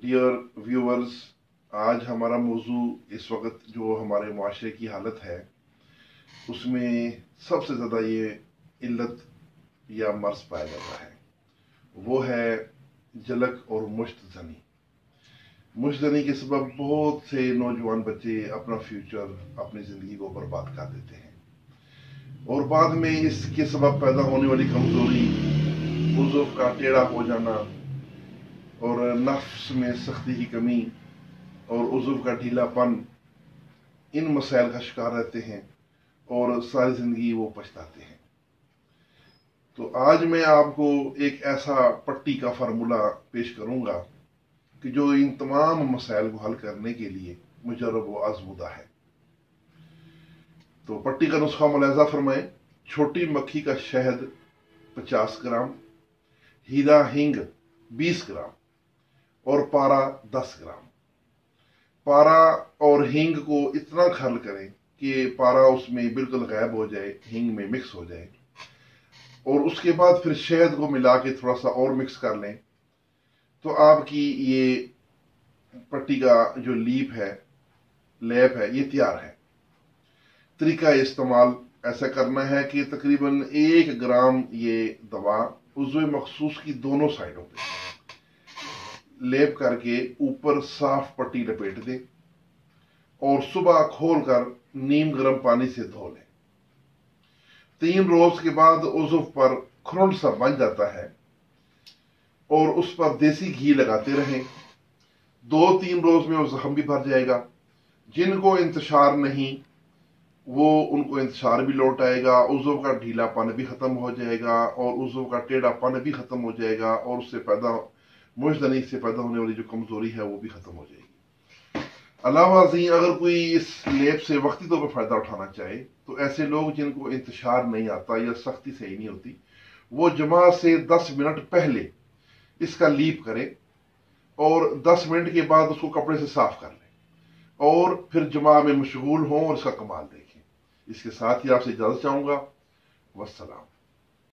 Dear viewers, آج ہمارا موضوع اس وقت جو ہمارے معاشرے کی حالت ہے اس میں سب سے زیادہ یہ علت یا مرض پایا جاتا ہے، وہ ہے جلک اور مشت زنی۔ مشت زنی کے سبب بہت سے نوجوان بچے اپنا فیوچر، اپنی زندگی کو برباد کر دیتے ہیں، اور بعد میں اس کے سبب پیدا ہونے والی کمزوری، عضو کا ٹیڑھا ہو جانا اور نفس میں سختی کی کمی اور عضو کا ڈھیلا پن، ان مسائل کا شکار رہتے ہیں اور ساری زندگی وہ پچھتاتے ہیں۔ تو آج میں آپ کو ایک ایسا پٹی کا فارمولا پیش کروں گا کہ جو ان تمام مسائل کو حل کرنے کے لیے مجرب و آزمودہ ہے۔ تو پٹی کا نسخہ ملاحظہ فرمائیں۔ چھوٹی مکھی کا شہد 50 گرام، ہیرا ہینگ 20 گرام اور پارا 10 گرام۔ پارا اور ہینگ کو اتنا کھرل کریں کہ پارا اس میں بالکل غائب ہو جائے، ہینگ میں مکس ہو جائے، اور اس کے بعد پھر شہد کو ملا کے تھوڑا سا اور مکس کر لیں، تو آپ کی یہ پٹی کا جو لیپ ہے یہ تیار ہے۔ طریقہ استعمال ایسا کرنا ہے کہ تقریباً 1 گرام یہ دوا عضو مخصوص کی دونوں سائڈوں پہ لیپ کر کے اوپر صاف پٹی لپیٹ دیں اور صبح کھول کر نیم گرم پانی سے دھو لیں۔ 3 روز کے بعد عضو پر کھرنڈ سا بن جاتا ہے اور اس پر دیسی گھی لگاتے رہیں۔ 2-3 روز میں وہ زخم بھی بھر جائے گا۔ جن کو انتشار نہیں وہ ان کو انتشار بھی لوٹ آئے گا، عضو کا ڈھیلا پن بھی ختم ہو جائے گا اور عضو کا ٹیڑھا پن بھی ختم ہو جائے گا، اور اس سے مشت زنی سے پیدا ہونے والی جو کمزوری ہے وہ بھی ختم ہو جائے گی۔ علاوہ ازیں اگر کوئی اس لیپ سے وقتی طور پر فائدہ اٹھانا چاہے تو ایسے لوگ جن کو انتشار نہیں آتا یا سختی صحیح نہیں ہوتی، وہ جماع سے 10 منٹ پہلے اس کا لیپ کریں اور 10 منٹ کے بعد اس کو کپڑے سے صاف کر لیں اور پھر جماع میں مشغول ہوں اور اس کا کمال دیکھیں۔ اس کے ساتھ ہی آپ سے اجازت چاہوں گا۔ والسلام۔